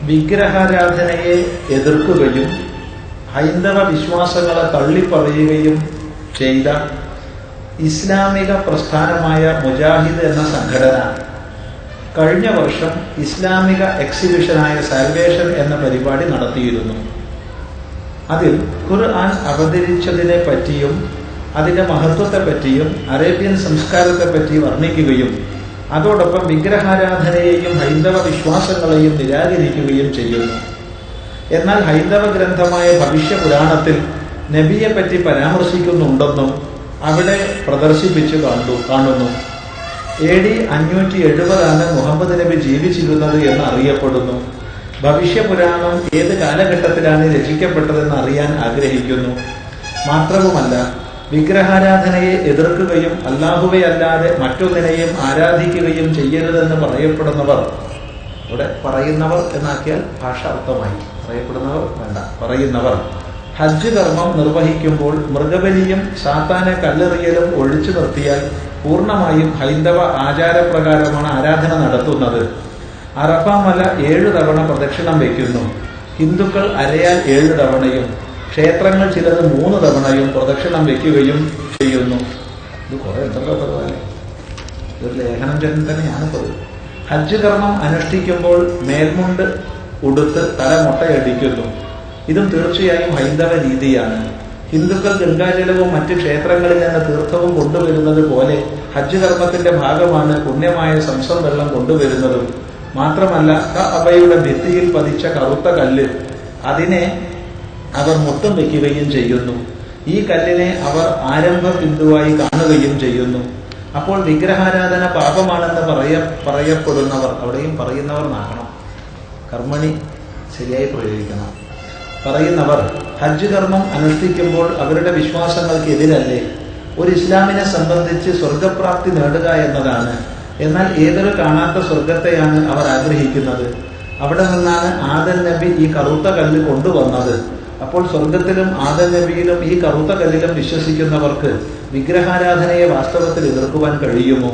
വിഗ്രഹാരാധനയെ എതിർക്കുകയും ഹൈന്ദവ വിശ്വാസങ്ങളെ തള്ളിപ്പറയുകയും ചെയ്ത ഇസ്ലാമിക പ്രസ്ഥാനമായ മുജാഹിദ് എന്ന സംഘടന കഴിഞ്ഞ വർഷം ഇസ്ലാമിക എക്സിബിഷനായ സാൽവേഷൻ എന്ന പരിപാടി നടത്തിയിരുന്നു. അതിൽ ഖുർആൻ അവതരിച്ചതിനെ പറ്റിയും അതിന്റെ മഹത്വത്തെപ്പറ്റിയും അറേബ്യൻ സംസ്കാരത്തെപ്പറ്റി വർണ്ണിക്കുകയും അതോടൊപ്പം വിഗ്രഹാരാധനയെയും ഹൈന്ദവ വിശ്വാസങ്ങളെയും നിരാകരിക്കുകയും ചെയ്യുന്നു. എന്നാൽ ഹൈന്ദവ ഗ്രന്ഥമായ ഭവിഷ്യപുരാണത്തിൽ നബിയെ പറ്റി പരാമർശിക്കുന്നുണ്ടെന്നും അവിടെ പ്രദർശിപ്പിച്ചു കാണുന്നു. AD 570 മുഹമ്മദ് നബി ജീവിച്ചിരുന്നത് എന്ന് അറിയപ്പെടുന്നു. ഭവിഷ്യപുരാണം ഏത് കാലഘട്ടത്തിലാണ് രചിക്കപ്പെട്ടതെന്ന് അറിയാൻ ആഗ്രഹിക്കുന്നു. മാത്രവുമല്ല, വിഗ്രഹാരാധനയെ എതിർക്കുകയും അല്ലാഹുവെ അല്ലാതെ മറ്റൊന്നിനെയും ആരാധിക്കുകയും ചെയ്യരുതെന്ന് പറയപ്പെടുന്നവർ, ഇവിടെ പറയുന്നവർ എന്നാക്കിയാൽ ഭാഷ അർത്ഥമായി, പറയപ്പെടുന്നവർ വേണ്ട, പറയുന്നവർ ഹജ്ജ് കർമ്മം നിർവഹിക്കുമ്പോൾ മൃഗബലിയും സാത്താനെ കല്ലെറിയലും ഒഴിച്ചു നിർത്തിയാൽ പൂർണ്ണമായും ഹൈന്ദവ ആചാരപ്രകാരമാണ് ആരാധന നടത്തുന്നത്. അറഫ മല 7 തവണ പ്രദക്ഷിണം വയ്ക്കുന്നു. ഹിന്ദുക്കൾ അരയാൽ 7 തവണയും ക്ഷേത്രങ്ങൾ ചിലത് 3 തവണയും പ്രദക്ഷിണം വയ്ക്കുകയും ചെയ്യുന്നു. ഇത് കുറെ എന്തൊക്കെ പതിവല്ലേ, ഇതൊരു ലേഖനം തന്നെയാണ് പതിവ്. ഹജ്ജ് കർമ്മം അനുഷ്ഠിക്കുമ്പോൾ മേൽമുണ്ട് ഉടുത്ത് തല മൊട്ടയടിക്കുന്നു. ഇതും തീർച്ചയായും ഹൈന്ദവ രീതിയാണ്. ഹിന്ദുക്കൾ ഗംഗാജലവും മറ്റ് ക്ഷേത്രങ്ങളിൽ നിന്ന് തീർത്ഥവും കൊണ്ടുവരുന്നത് പോലെ ഹജ്ജ് കർമ്മത്തിന്റെ ഭാഗമാണ് പുണ്യമായ സംസം വെള്ളം കൊണ്ടുവരുന്നതും. മാത്രമല്ല, കഅബയുടെ ഭിത്തിയിൽ പതിച്ച കറുത്ത കല്ല്, അതിനെ അവർ മുത്തം വയ്ക്കുകയും ചെയ്യുന്നു. ഈ കല്ലിനെ അവർ ആരംഭ ബിന്ദുവായി കാണുകയും ചെയ്യുന്നു. അപ്പോൾ വിഗ്രഹാരാധന പാപമാണെന്ന് പറയപ്പെടുന്നവർ, അവിടെയും പറയുന്നവർ നാക്കണം, കർമ്മണി ശരിയായി പ്രയോഗിക്കണം. പറയുന്നവർ ഹജ്ജ് കർമ്മം അനുഷ്ഠിക്കുമ്പോൾ അവരുടെ വിശ്വാസങ്ങൾക്ക് എതിരല്ലേ? ഒരു ഇസ്ലാമിനെ സംബന്ധിച്ച് സ്വർഗപ്രാപ്തി നേടുക എന്നതാണ്. എന്നാൽ ഏതൊരു കാണാത്ത സ്വർഗത്തെയാണ് അവർ ആഗ്രഹിക്കുന്നത്. അവിടെ നിന്നാണ് ആദം നബി ഈ കറുത്ത കല്ല് കൊണ്ടുവന്നത്. അപ്പോൾ സ്വർഗത്തിലും ആദം നബിയിലും ഈ കറുത്ത കല്ലിലും വിശ്വസിക്കുന്നവർക്ക് വിഗ്രഹാരാധനയെ വാസ്തവത്തിൽ എതിർക്കുവാൻ കഴിയുമോ?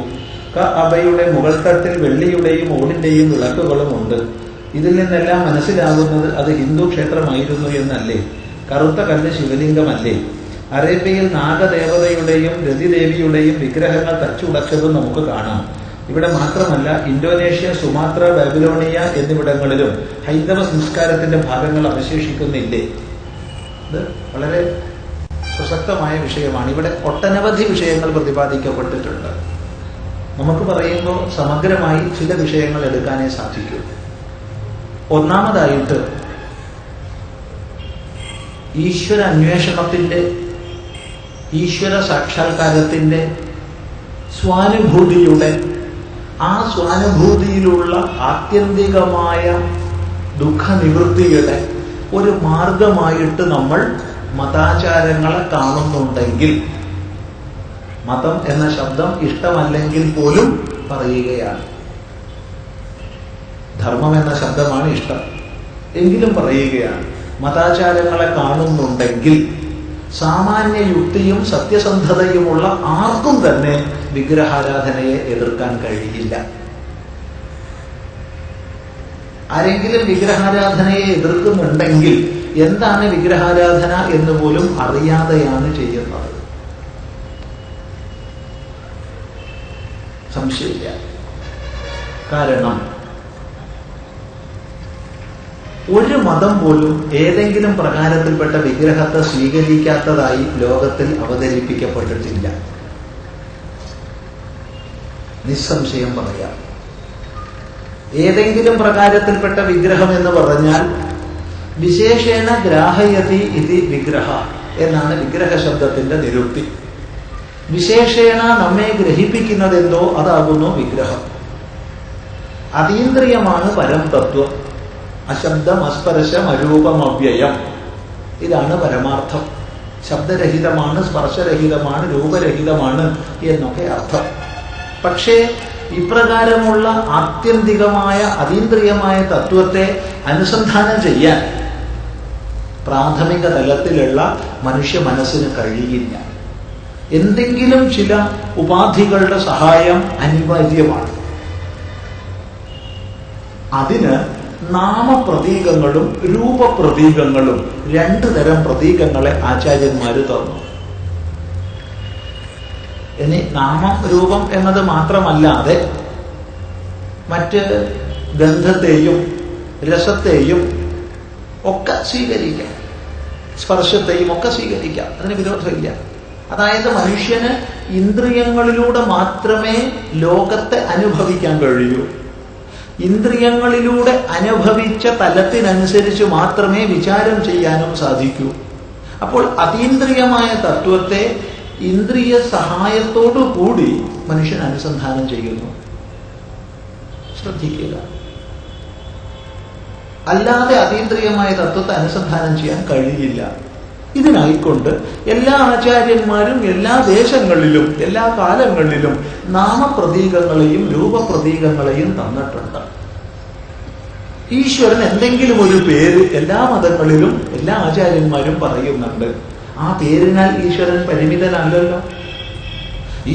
കഅബയുടെ മുകൾ തട്ടിൽ വെള്ളിയുടെയും ഓടിന്റെയും വിളക്കുകളും ഉണ്ട്. ഇതിൽ നിന്നെല്ലാം മനസ്സിലാകുന്നത് അത് ഹിന്ദു ക്ഷേത്രമായിരുന്നു എന്നല്ലേ? കറുത്ത കല്ല് ശിവലിംഗമല്ലേ? അറേബ്യയിൽ നാഗദേവതയുടെയും രതിദേവിയുടെയും വിഗ്രഹങ്ങൾ തച്ചുടച്ചതും നമുക്ക് കാണാം. ഇവിടെ മാത്രമല്ല, ഇന്തോനേഷ്യ, സുമാത്ര, ബാബിലോണിയ എന്നിവിടങ്ങളിലും ഹൈന്ദവ സംസ്കാരത്തിന്റെ ഭാഗങ്ങൾ അവശേഷിക്കുന്നില്ലേ? ഇത് വളരെ പ്രസക്തമായ വിഷയമാണ്. ഇവിടെ ഒട്ടനവധി വിഷയങ്ങൾ പ്രതിപാദിക്കപ്പെട്ടിട്ടുണ്ട്. നമുക്ക് പറയുമ്പോൾ സമഗ്രമായി ചില വിഷയങ്ങൾ എടുക്കാനേ സാധിക്കൂ. ഒന്നാമതായിട്ട്, ഈശ്വര അന്വേഷണത്തിന്റെ, ഈശ്വര സാക്ഷാത്കാരത്തിന്റെ, സ്വാനുഭൂതിയുടെ, ആ സ്വാനുഭൂതിയിലുള്ള ആത്യന്തികമായ ദുഃഖനിവൃത്തിയുടെ ഒരു മാർഗമായിട്ട് നമ്മൾ മതാചാരങ്ങളെ കാണുന്നുണ്ടെങ്കിൽ, മതം എന്ന ശബ്ദം ഇഷ്ടമല്ലെങ്കിൽ പോലും പറയുകയാണ്, ധർമ്മം എന്ന ശബ്ദമാണ് ഇഷ്ടം എങ്കിലും പറയുകയാണ്, മതാചാരങ്ങളെ കാണുന്നുണ്ടെങ്കിൽ സാമാന്യ യുക്തിയും സത്യസന്ധതയുമുള്ള ആർക്കും തന്നെ വിഗ്രഹാരാധനയെ എതിർക്കാൻ കഴിയില്ല. ആരെങ്കിലും വിഗ്രഹാരാധനയെ എതിർക്കുന്നുണ്ടെങ്കിൽ എന്താണ് വിഗ്രഹാരാധന എന്ന് പോലും അറിയാതെയാണ് ചെയ്യുന്നത്. സംശയമില്ല. കാരണം ഒരു മതം പോലും ഏതെങ്കിലും പ്രകാരത്തിൽപ്പെട്ട വിഗ്രഹത്തെ സ്വീകരിക്കാത്തതായി ലോകത്തിൽ അവതരിപ്പിക്കപ്പെട്ടിട്ടില്ല. നിസ്സംശയം പറയാം. ഏതെങ്കിലും പ്രകാരത്തിൽപ്പെട്ട വിഗ്രഹം എന്ന് പറഞ്ഞാൽ വിശേഷേണ ഗ്രാഹയതി ഇതി വിഗ്രഹ എന്നാണ് വിഗ്രഹ ശബ്ദത്തിന്റെ നിരുക്തി. വിശേഷേണ നമ്മെ ഗ്രഹിപ്പിക്കുന്നതെന്തോ അതാകുന്നു വിഗ്രഹം. അതീന്ദ്രിയമാണ് പരം തത്വം. അശബ്ദം, അസ്പർശം, അരൂപം, അവ്യയം, ഇതാണ് പരമാർത്ഥം. ശബ്ദരഹിതമാണ്, സ്പർശരഹിതമാണ്, രൂപരഹിതമാണ് എന്നൊക്കെ അർത്ഥം. പക്ഷേ ഇപ്രകാരമുള്ള ആത്യന്തികമായ അതീന്ദ്രിയമായ തത്വത്തെ അനുസന്ധാനം ചെയ്യാൻ പ്രാഥമിക തലത്തിലുള്ള മനുഷ്യ മനസ്സിന് കഴിയില്ല. എന്തെങ്കിലും ചില ഉപാധികളുടെ സഹായം അനിവാര്യമാണ്. അതിന് നാമപ്രതീകങ്ങളും രൂപപ്രതീകങ്ങളും രണ്ടു തരം പ്രതീകങ്ങളെ ആചാര്യന്മാര് തന്നു. ഇനി നാമം രൂപം എന്നത് മാത്രമല്ലാതെ മറ്റ് ഗന്ധത്തെയും രസത്തെയും ഒക്കെ സ്വീകരിക്കാം, സ്പർശത്തെയും ഒക്കെ സ്വീകരിക്കാം, അതിന് വിരോധമില്ല. അതായത് മനുഷ്യന് ഇന്ദ്രിയങ്ങളിലൂടെ മാത്രമേ ലോകത്തെ അനുഭവിക്കാൻ കഴിയൂ. ഇന്ദ്രിയങ്ങളിലൂടെ അനുഭവിച്ച തലത്തിനനുസരിച്ച് മാത്രമേ വിചാരം ചെയ്യാനും സാധിക്കൂ. അപ്പോൾ അതീന്ദ്രിയമായ തത്വത്തെ ഇന്ദ്രിയ സഹായത്തോടു കൂടി മനുഷ്യൻ അനുസന്ധാനം ചെയ്യുന്നു. ശ്രദ്ധിക്കുക, അല്ലാതെ അതീന്ദ്രിയമായ തത്വത്തെ അനുസന്ധാനം ചെയ്യാൻ കഴിയില്ല. ഇതിനായിക്കൊണ്ട് എല്ലാ ആചാര്യന്മാരും എല്ലാ ദേശങ്ങളിലും എല്ലാ കാലങ്ങളിലും നാമപ്രതീകങ്ങളെയും രൂപപ്രതീകങ്ങളെയും തന്നിട്ടുണ്ട്. ഈശ്വരൻ എന്തെങ്കിലും ഒരു പേര് എല്ലാ മതങ്ങളിലും എല്ലാ ആചാര്യന്മാരും പറയുന്നുണ്ട്. ആ പേരിനാൽ ഈശ്വരൻ പരിമിതനല്ലല്ലോ.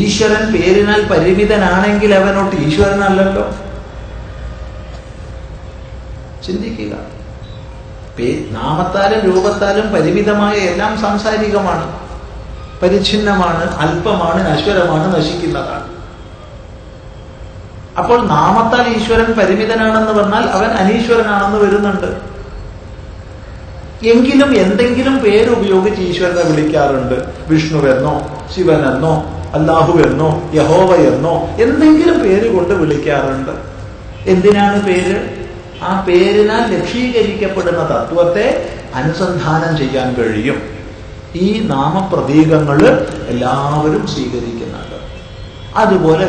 ഈശ്വരൻ പേരിനാൽ പരിമിതനാണെങ്കിൽ അവനോട്ട് ഈശ്വരനല്ലല്ലോ. ചിന്തിക്കുക. നാമത്താലും രൂപത്താലും പരിമിതമായ എല്ലാം സാംസാരികമാണ്, പരിച്ഛിന്നമാണ്, അല്പമാണ്, നശ്വരമാണ്, നശിക്കുന്നതാണ്. അപ്പോൾ നാമത്താൽ ഈശ്വരൻ പരിമിതനാണെന്ന് പറഞ്ഞാൽ അവൻ അനീശ്വരനാണെന്ന് വരുന്നുണ്ട്. എങ്കിലും എന്തെങ്കിലും പേരുപയോഗിച്ച് ഈശ്വരനെ വിളിക്കാറുണ്ട്. വിഷ്ണുവെന്നോ ശിവനെന്നോ അല്ലാഹുവെന്നോ യഹോവയെന്നോ എന്തെങ്കിലും പേര് കൊണ്ട് വിളിക്കാറുണ്ട്. എന്തിനാണ് പേര്? ആ പേരിനാൽ ലക്ഷീകരിക്കപ്പെടുന്ന തത്വത്തെ അനുസന്ധാനം ചെയ്യാൻ കഴിയും. ഈ നാമപ്രതീകങ്ങൾ എല്ലാവരും സ്വീകരിക്കുന്നുണ്ട്. അതുപോലെ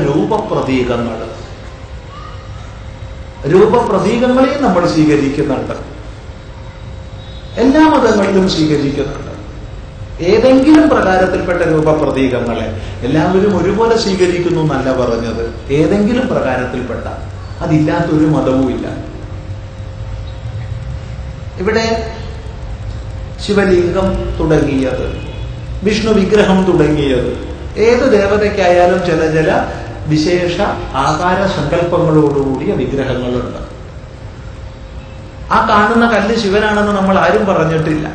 രൂപപ്രതീകങ്ങളെയും നമ്മൾ സ്വീകരിക്കുന്നുണ്ട്. എല്ലാ മതങ്ങളിലും സ്വീകരിക്കുന്നുണ്ട്. ഏതെങ്കിലും പ്രകാരത്തിൽപ്പെട്ട രൂപപ്രതീകങ്ങളെ എല്ലാവരും ഒരുപോലെ സ്വീകരിക്കുന്നു എന്നല്ല പറഞ്ഞത്. ഏതെങ്കിലും പ്രകാരത്തിൽപ്പെട്ട, അതില്ലാത്തൊരു മതവും ഇല്ല. ഇവിടെ ശിവലിംഗം തുടങ്ങിയത്, വിഷ്ണു വിഗ്രഹം തുടങ്ങിയത്, ഏത് ദേവതയ്ക്കായാലും ചില വിശേഷ ആകാര സങ്കല്പങ്ങളോടുകൂടിയ വിഗ്രഹങ്ങളുണ്ട്. ആ കാണുന്ന കല്ല് ശിവനാണെന്ന് നമ്മൾ ആരും പറഞ്ഞിട്ടില്ല.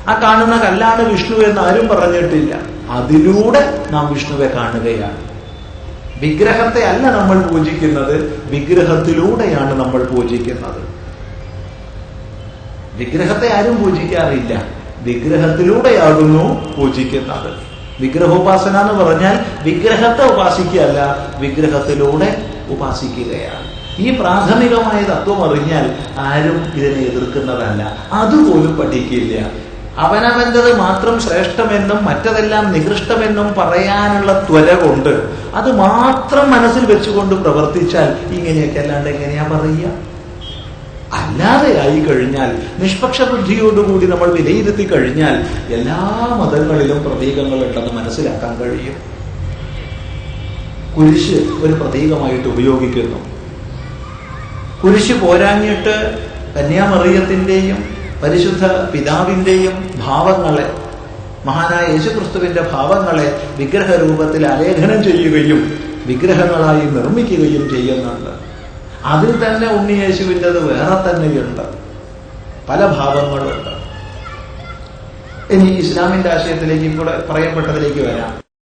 ആ കാണുന്ന കല്ലാണ് വിഷ്ണു എന്ന് ആരും പറഞ്ഞിട്ടില്ല. അതിലൂടെ നാം വിഷ്ണുവെ കാണുകയാണ്. വിഗ്രഹത്തെ അല്ല നമ്മൾ പൂജിക്കുന്നത്, വിഗ്രഹത്തിലൂടെയാണ് നമ്മൾ പൂജിക്കുന്നത്. വിഗ്രഹത്തെ ആരും പൂജിക്കാറില്ല, വിഗ്രഹത്തിലൂടെയാകുന്നു പൂജിക്കുന്നത്. വിഗ്രഹോപാസന എന്ന് പറഞ്ഞാൽ വിഗ്രഹത്തെ ഉപാസിക്കുകയല്ല, വിഗ്രഹത്തിലൂടെ ഉപാസിക്കുകയാണ്. ഈ പ്രാഥമികമായ തത്വം അറിഞ്ഞാൽ ആരും ഇതിനെ എതിർക്കുന്നതല്ല, അതുപോലും പഠിക്കില്ല. അവനവൻ്റെത് മാത്രം ശ്രേഷ്ഠമെന്നും മറ്റതെല്ലാം നികൃഷ്ടമെന്നും പറയാനുള്ള ത്വര കൊണ്ട് അത് മാത്രം മനസ്സിൽ വെച്ചുകൊണ്ട് പ്രവർത്തിച്ചാൽ ഇങ്ങനെയൊക്കെ അല്ലാണ്ട് എങ്ങനെയാ പറയുക? അല്ലാതെ ആയി കഴിഞ്ഞാൽ, നിഷ്പക്ഷ ബുദ്ധിയോടുകൂടി നമ്മൾ വിലയിരുത്തി കഴിഞ്ഞാൽ എല്ലാ മതങ്ങളിലും പ്രതീകങ്ങളുണ്ടെന്ന് മനസ്സിലാക്കാൻ കഴിയും. കുരിശ് ഒരു പ്രതീകമായിട്ട് ഉപയോഗിക്കുന്നു. കുരിശ് പോരാഞ്ഞിട്ട് കന്യാമറിയത്തിന്റെയും പരിശുദ്ധ പിതാവിന്റെയും ഭാവങ്ങളെ, മഹാനായ യേശുക്രിസ്തുവിന്റെ ഭാവങ്ങളെ വിഗ്രഹരൂപത്തിൽ ആലേഖനം ചെയ്യുകയും വിഗ്രഹങ്ങളായി നിർമ്മിക്കുകയും ചെയ്യുന്നുണ്ട്. അതിൽ തന്നെ ഉണ്ണിയേശുവിൻ്റെത് വേറെ തന്നെയുണ്ട്, പല ഭാവങ്ങളുണ്ട്. ഇനി ഇസ്ലാമിന്റെ ആശയത്തിലേക്ക്, ഇവിടെ പറയപ്പെട്ടതിലേക്ക് വരാം.